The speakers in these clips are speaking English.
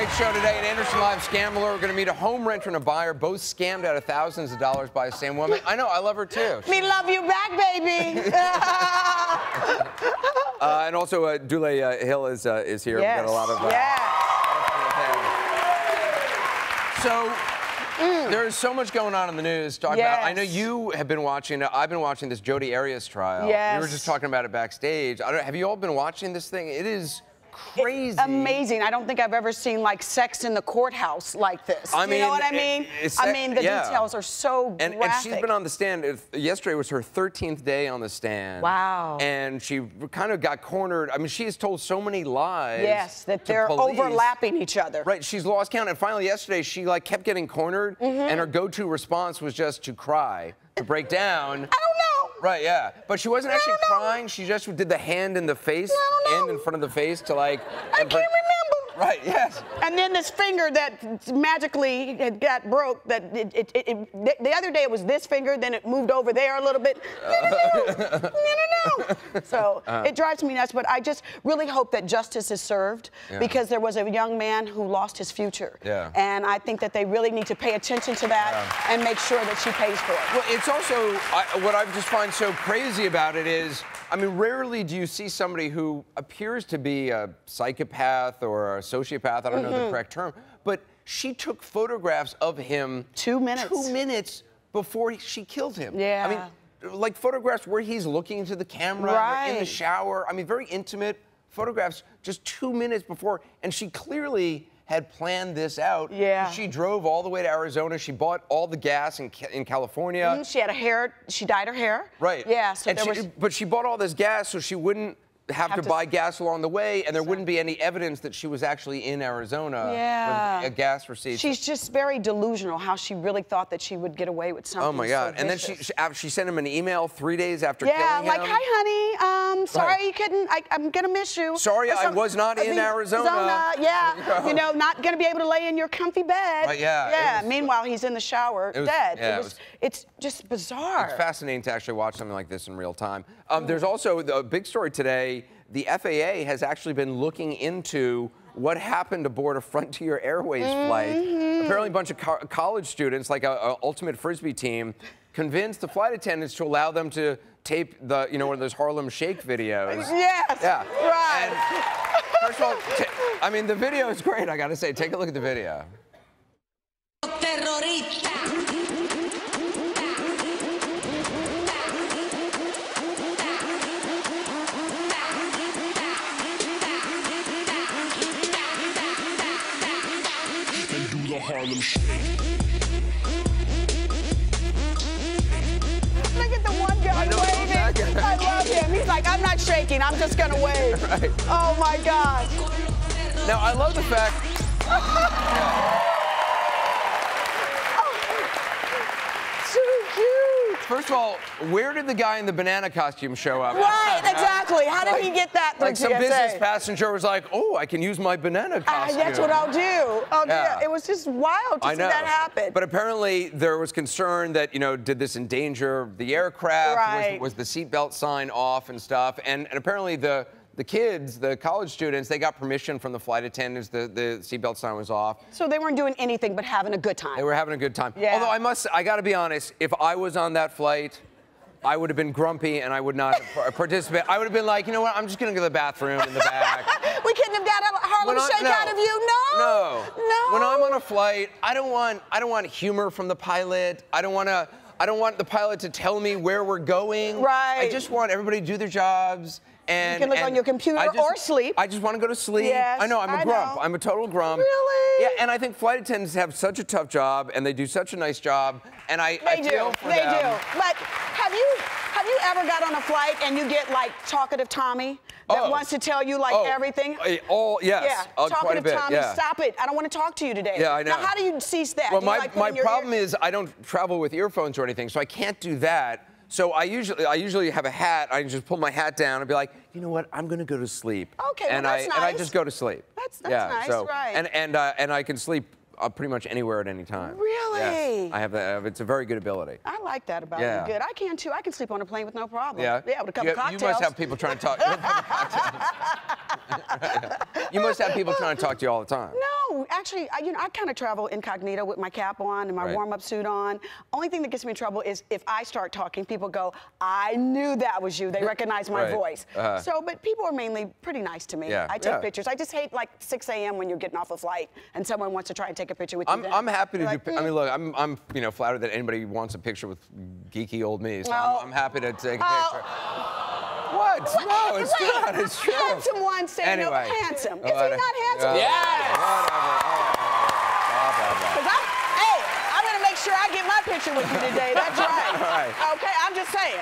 great show today. An Anderson Live scam alert. We're going to meet a home renter and a buyer, both scammed out of thousands of dollars by the same woman. I know, I love her too. Me love you back, baby. And also, Dule Hill is here. Yes. We've got a lot of. So. There is so much going on in the news. About. I know you have been watching. I've been watching this Jodi Arias trial. Yes. We were just talking about it backstage. Have you all been watching this thing? It is crazy. It's amazing. I don't think I've ever seen like sex in the courthouse like this. You know what I mean? The details are so graphic. And she's been on the stand. Yesterday was her 13th day on the stand. Wow. And she kind of got cornered. I mean, she has told so many lies. Yes, that they're overlapping each other. Right. She's lost count. And finally, yesterday, she like kept getting cornered, and her go-to response was just to cry, to break down. I don't know. Right, yeah. But she wasn't actually crying. She just did the hand in the face, in front of the face to like... I can't remember. Right, yes. And then this finger that magically got broke, the other day it was this finger, then it moved over there a little bit. No. So it drives me nuts, but I just really hope that justice is served because there was a young man who lost his future. Yeah. And I think that they really need to pay attention to that and make sure that she pays for it. Well, it's also, what I just find so crazy about it is, I mean, rarely do you see somebody who appears to be a psychopath or a sociopath, I don't know the correct term, but she took photographs of him 2 minutes. 2 minutes before she killed him. Yeah. I mean, like photographs where he's looking into the camera, in the shower. I mean, very intimate photographs just 2 minutes before, and she clearly had planned this out. Yeah. She drove all the way to Arizona. She bought all the gas in California. She had she dyed her hair. Right. Yeah, so but she bought all this gas so she wouldn't have to buy gas along the way, and there wouldn't be any evidence that she was actually in Arizona with a gas receipt. She's just very delusional how she really thought that she would get away with something. Oh my God. So and then she sent him an email 3 days after killing him. Yeah, like, hi honey, sorry you couldn't, I'm gonna miss you. Sorry, I was not in Arizona. Yeah, you know, not gonna be able to lay in your comfy bed. Yeah. Meanwhile, he's in the shower dead. It's just bizarre. It's fascinating to actually watch something like this in real time. There's also a big story today. The FAA has actually been looking into what happened aboard a Frontier Airways flight. Apparently a bunch of college students, like a ultimate Frisbee team, convinced the flight attendants to allow them to tape one of those Harlem Shake videos. Yes, right. And first of all, I mean, the video is great, I gotta say. Take a look at the video. Harlem Shake. Look at the one guy waving. I love him. He's like, I'm not shaking. I'm just going to wave. Right. Oh, my God. Now, I love the fact... So cute. First of all, where did the guy in the banana costume show up? Right, exactly. How did he get that through Like some business passenger was like, oh, I can use my banana costume. That's what I'll do. It was just wild to see that happen. But apparently there was concern that, did this endanger the aircraft? Right. Was the seatbelt sign off and stuff? And apparently the kids, the college students, they got permission from the flight attendants. The seatbelt sign was off. So they weren't doing anything but having a good time. They were having a good time. Yeah. Although I got to be honest, if I was on that flight, I would have been grumpy and I would not participate. I would have been like, you know what, I'm just going to go to the bathroom in the back. We couldn't have got a Harlem Shake out of you? No. When I'm on a flight, I don't want humor from the pilot. I don't want the pilot to tell me where we're going. Right. I just want everybody to do their jobs. And, you can look on your computer or sleep. I just want to go to sleep. Yes, I know, I'm a grump. I'm a total grump. Really? Yeah, and I think flight attendants have such a tough job, and they do such a nice job, and I feel for them. They do. But have you ever got on a flight and you get like talkative Tommy that wants to tell you like everything? Yes. Yeah, talkative Tommy, yeah. Stop it. I don't want to talk to you today. Yeah, I know. Now, how do you cease that? Well, my problem is I don't travel with earphones or anything, so I can't do that. So I usually have a hat. I just pull my hat down and be like, you know what? I'm gonna go to sleep. Okay, well, that's nice. And I just go to sleep. That's nice, right? And I can sleep pretty much anywhere at any time. Really? Yes. I have that. It's a very good ability. I like that about you. Good. I can too. I can sleep on a plane with no problem. Yeah. Yeah, with a couple cocktails. You must have people trying to talk. You must have people trying to talk to you all the time. No, actually. actually, I kind of travel incognito with my cap on and my warm-up suit on. Only thing that gets me in trouble is if I start talking, people go, I knew that was you. They recognize my voice. So, but people are mainly pretty nice to me. I take pictures. I just hate like 6 a.m. when you're getting off a flight and someone wants to try and take a picture with you. I'm happy to do. I mean, look, I'm flattered that anybody wants a picture with geeky old me. So I'm happy to take a picture. What? No, it's not. It's true. Handsome one saying anyway. Handsome. Is he not handsome? Yes. I'm going to make sure I get my picture with you today. That's right. Okay, I'm just saying.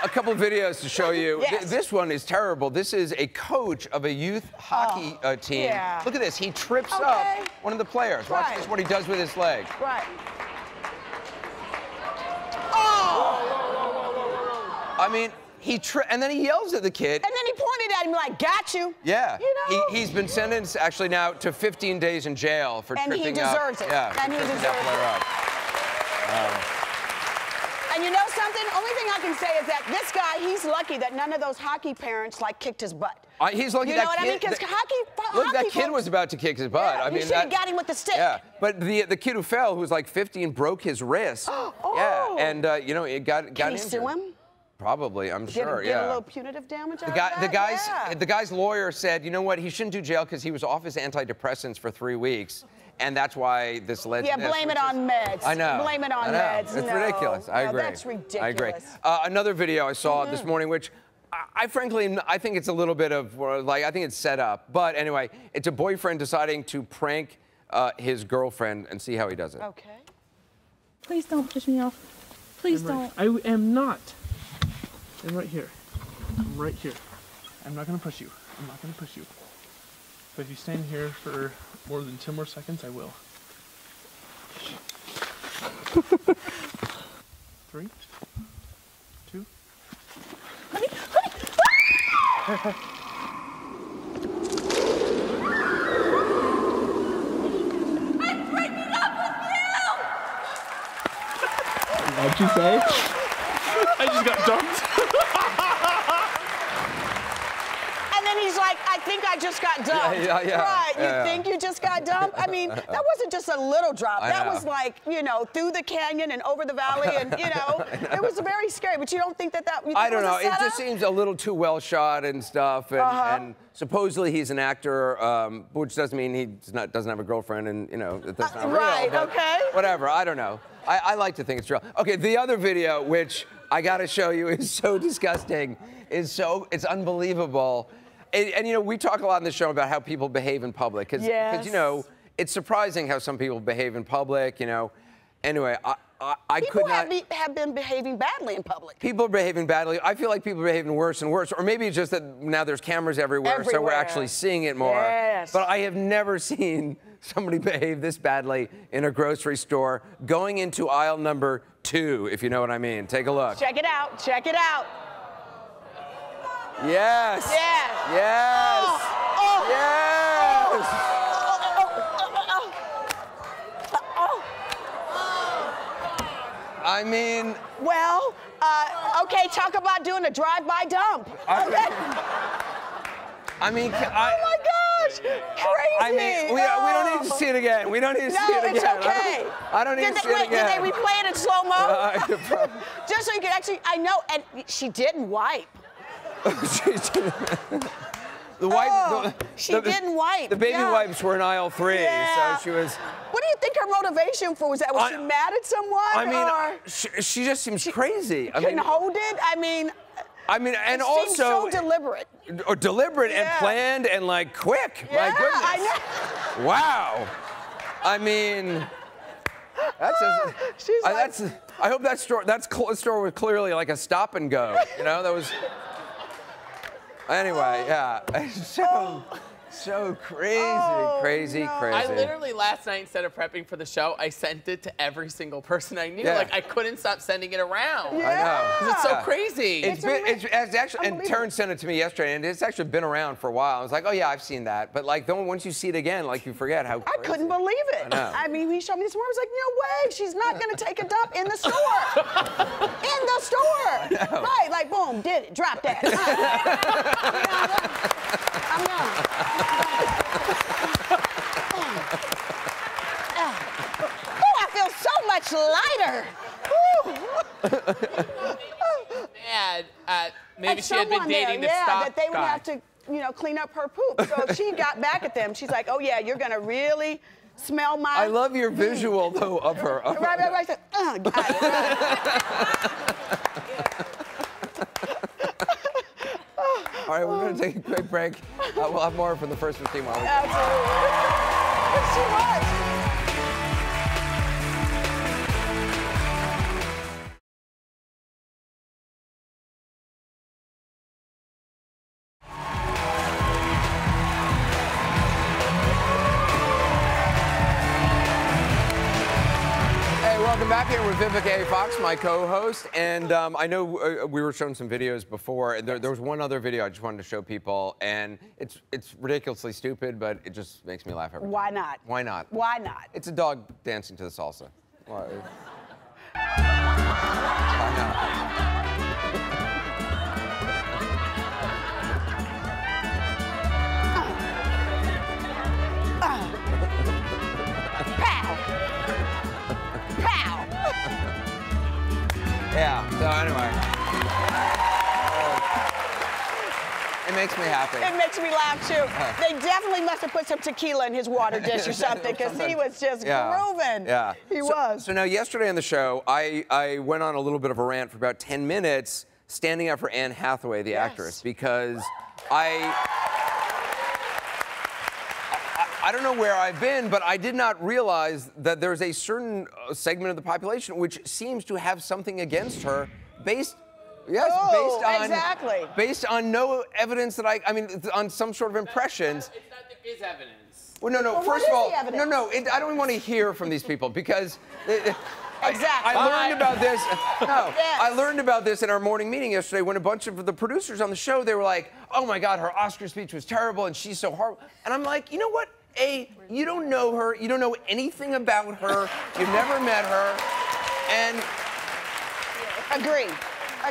A couple of videos to show you. This one is terrible. This is a coach of a youth hockey team. Look at this. He trips up one of the players. Watch this, what he does with his leg. I mean, and then he yells at the kid. And then he pointed at him like, got you. Yeah. You know? He's been sentenced actually now to 15 days in jail for tripping up. And he deserves it. Yeah, and he deserves it. And you know something? Only thing I can say is that this guy, he's lucky that none of those hockey parents like kicked his butt. He's lucky. You know what I mean? Because look, that kid was about to kick his butt. I mean, you should have got him with the stick. Yeah, but the kid who fell, who was like 15, broke his wrist. Yeah, and it got injured. Can he sue him? Probably, I'm sure. Get a little punitive damage out of that? The guy's lawyer said, you know what? He shouldn't do jail because he was off his antidepressants for 3 weeks. And that's why this led to this. Yeah, blame it on meds. I know. Blame it on meds. It's ridiculous. I agree. That's ridiculous. I agree. Another video I saw this morning, which I frankly, I think it's a little bit of, like, I think it's set up. But anyway, it's a boyfriend deciding to prank his girlfriend and see how he does it. Okay. Please don't push me off. Please don't. I am not. I'm right here. I'm right here. I'm not gonna push you. I'm not gonna push you. But if you stand here for more than 10 more seconds, I will. 3, 2. Honey. I'm breaking up with you! What'd you say? I just got dumped. And then he's like, I think I just got dumped. Right, you think you just got dumped? I mean, that wasn't just a little drop. That was like, through the canyon and over the valley and, it was very scary. But you don't think that I don't know. It just seems a little too well shot and stuff. And supposedly he's an actor, which doesn't mean he doesn't have a girlfriend and, that's not real. Right, okay. Whatever, I don't know. I like to think it's real. Okay, the other video, which I gotta show you, is so disgusting. It's unbelievable. And we talk a lot on the show about how people behave in public. Because, it's surprising how some people behave in public, Anyway, I could not... People have been behaving badly in public. People are behaving badly. I feel like people are behaving worse and worse. Or maybe it's just that now there's cameras everywhere. So we're actually seeing it more. Yes. But I have never seen somebody behave this badly in a grocery store, going into aisle number 2, if you know what I mean. Take a look. Check it out. Check it out. Yes. Yes. Yes. Yes. I mean... Well, okay, talk about doing a drive-by dump. Okay. I mean, oh my gosh, crazy. I mean, we don't need to see it again. We don't need to see it again. No, it's okay. I don't need to see it again. Did they replay it in slow-mo? Just so you can actually, I know, and she didn't wipe. She didn't wipe. The baby wipes were in aisle 3, so she was... What do you think her motivation for was that? Was she mad at someone? I mean, she just seems crazy. I couldn't hold it? I mean, and it also... so deliberate. Or deliberate and planned and, like, quick. Yeah, my goodness. I know. Wow. I mean... That's just... I hope that store was clearly like a stop and go. That was... Anyway, yeah. So crazy. I literally last night, instead of prepping for the show, I sent it to every single person I knew. Like, I couldn't stop sending it around. I know. Because it's so crazy. It's actually, and Terrence sent it to me yesterday, and it's actually been around for a while. I was like, oh yeah, I've seen that. But like, once you see it again, like you forget how crazy. I couldn't believe it. I mean, he showed me this morning. I was like, no way, she's not gonna take a dump in the store. In the store. Right, like boom, did it, drop that. I'm not. maybe she had been dating the stock that they would guy. have to, you know, clean up her poop. So she got back at them. She's like, oh yeah, you're gonna really smell my. I love your visual though of her. Right. Got it. All right, we're going to take a quick break. We'll have more from the first 15 while we Absolutely. It's too much. Welcome back here with Vivica A. Fox, my co-host, and I know we were showing some videos before, and there was one other video I just wanted to show people, and it's ridiculously stupid, but it just makes me laugh every time. Why not? Why not? Why not? It's a dog dancing to the salsa. Why Yeah, so anyway. It makes me happy. It makes me laugh too. They definitely must have put some tequila in his water dish or something, because he was just grooving. Yeah. He was. So now yesterday on the show, I went on a little bit of a rant for about 10 minutes standing up for Anne Hathaway, the actress, because I don't know where I've been, but I did not realize that there's a certain segment of the population which seems to have something against her based on no evidence that I mean, on some sort of impressions. It's not there is evidence. Well, no. Well, first of all, I don't even want to hear from these people because. Exactly. I learned about this. No, Yes. I learned about this in our morning meeting yesterday when a bunch of the producers on the show, they were like, "Oh my God, her Oscar speech was terrible, and she's so horrible." And I'm like, you know what? You don't know her. You don't know anything about her. You've never met her, and. Agree.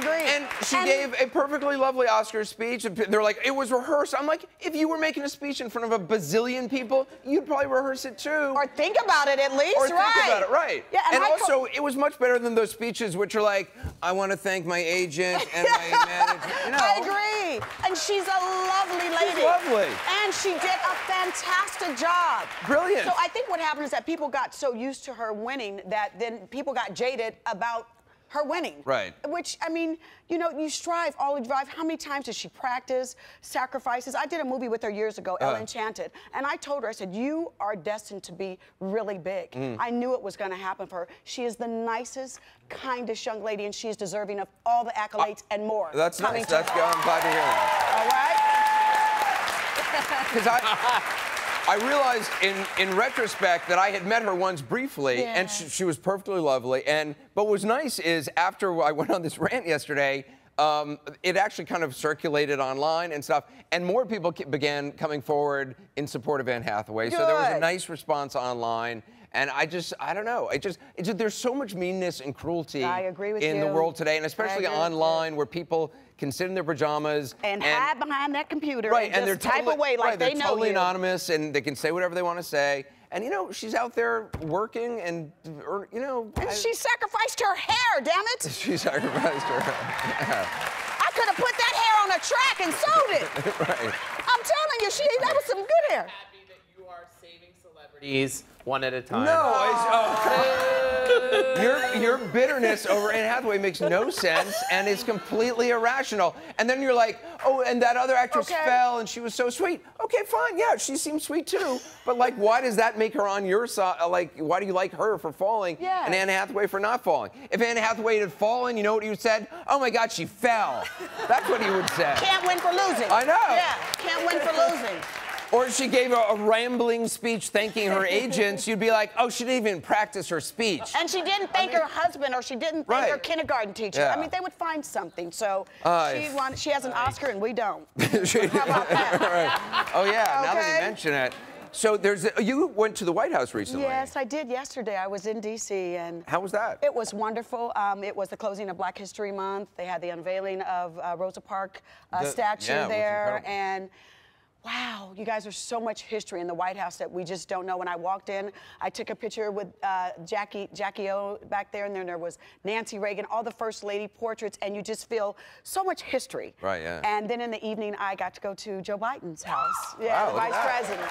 And she gave a perfectly lovely Oscar speech. They're like, it was rehearsed. I'm like, if you were making a speech in front of a bazillion people, you'd probably rehearse it too. Or think about it at least, Or think about it, right. Yeah, and also, it was much better than those speeches which are like, I want to thank my agent and my manager. You know. I agree. And she's a lovely lady. She's lovely. And she did a fantastic job. Brilliant. So I think what happened is that people got so used to her winning that then people got jaded about her winning. Right. Which, I mean, you know, you strive all the drive. How many times did she practice, sacrifices? I did a movie with her years ago, Elle Enchanted. And I told her, I said, you are destined to be really big. I knew it was going to happen for her. She is the nicest, kindest young lady, and she is deserving of all the accolades and more. That's coming nice. to her. I'm glad to hear that. All right? Because I realized in retrospect that I had met her once briefly, and she was perfectly lovely. But what was nice is after I went on this rant yesterday, it actually kind of circulated online and stuff, and more people began coming forward in support of Anne Hathaway. Good. So there was a nice response online. And I don't know. There's so much meanness and cruelty in the world today, and especially online, where people can sit in their pajamas and hide behind that computer, right? And they're type away like they know they're totally you. anonymous, and they can say whatever they want to say. And you know, she's out there working, and you know. And she sacrificed her hair. Damn it! She sacrificed her hair. I could have put that hair on a track and sold it. Right. I'm telling you, that was some good hair. Happy that you are saving celebrities one at a time. No, your bitterness over Anne Hathaway makes no sense and is completely irrational. And then you're like, oh, and that other actress fell and she was so sweet. Okay, fine, yeah, she seems sweet too. But like, why does that make her on your side? Like, why do you like her for falling and Anne Hathaway for not falling? If Anne Hathaway had fallen, you know what you said? Oh my God, she fell. That's what you would say. Can't win for losing. I know. Yeah, can't win for losing. Or she gave a rambling speech thanking her agents, you'd be like, oh, she didn't even practice her speech. And she didn't thank her husband, or she didn't thank her kindergarten teacher. Yeah. I mean, they would find something. So she has an Oscar and we don't. How about that? Right. Oh yeah, now that you mention it. So you went to the White House recently. Yes, I did yesterday. I was in D.C. and how was that? It was wonderful. It was the closing of Black History Month. They had the unveiling of Rosa Parks statue there, and wow, you guys, there's so much history in the White House that we just don't know. When I walked in, I took a picture with Jackie O back there, and then there was Nancy Reagan, all the First Lady portraits, and you just feel so much history. Right, yeah. And then in the evening, I got to go to Joe Biden's house. Yeah, Wow, the Vice President.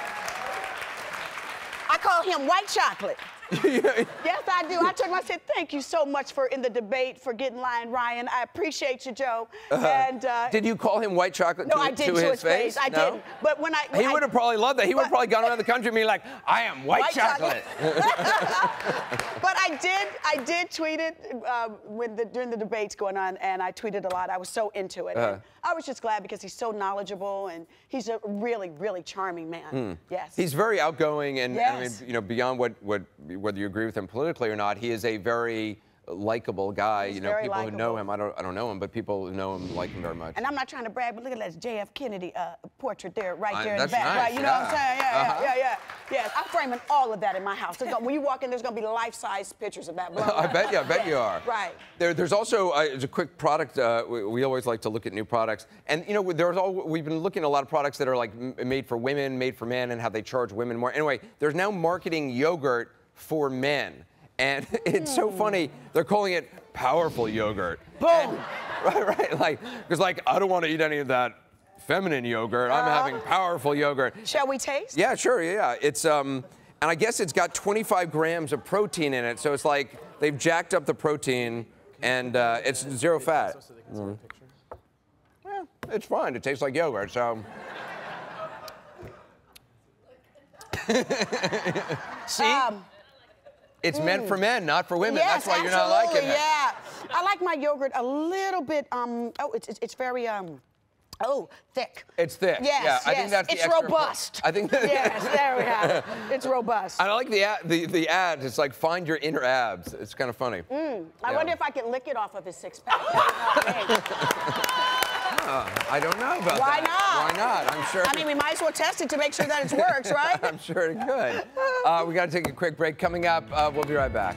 I call him White Chocolate. Yes, I do. I told him, I said, thank you so much for in the debate for getting Lion Ryan. I appreciate you, Joe. And did you call him White Chocolate no, I didn't to his face? I didn't. But when he would have probably loved that. He would have probably gone around the country being like, I am White Chocolate. But I did tweet it during the debates going on, and I tweeted a lot. I was so into it. And I was just glad because he's so knowledgeable, and he's a really, really charming man. Yes. He's very outgoing, and yes. I mean, you know, beyond whether you agree with him politically or not, he is a very likable guy. He's you know, very people likable. who know him, I don't know him, but people who know him like him very much. And I'm not trying to brag, but look at that JF Kennedy portrait there, right there in the that's back. nice, Right, you know what I'm saying? Yeah. Yes, I'm framing all of that in my house. When you walk in, there's gonna be life-size pictures of that. I bet you are. Right. There's also a quick product. We always like to look at new products, and you know, we've been looking at a lot of products that are like made for women, made for men, and how they charge women more. Anyway, there's now marketing yogurt for men. And it's so funny, they're calling it powerful yogurt. Boom! And, right, like, because like, I don't want to eat any of that feminine yogurt. I'm having powerful yogurt. Shall we taste? Yeah, sure, yeah. It's, and I guess it's got 25 grams of protein in it, so it's like they've jacked up the protein, and it's 0 fat. Yeah, it's fine, it tastes like yogurt, so. See? It's meant for men, not for women. Yes, that's why you're not liking it. Yeah, I like my yogurt a little bit. It's very thick. It's thick. Yes, yeah, I yes. think that's the it's extra robust. I think. Yes, there we have it. It's robust. I like the ad. It's like find your inner abs. It's kind of funny. I wonder if I could lick it off of his six-pack. I don't know about Why that. not? Why not? I'm sure. I mean, we might as well test it to make sure that it works, right? I'm sure it could. We got to take a quick break. Coming up, we'll be right back.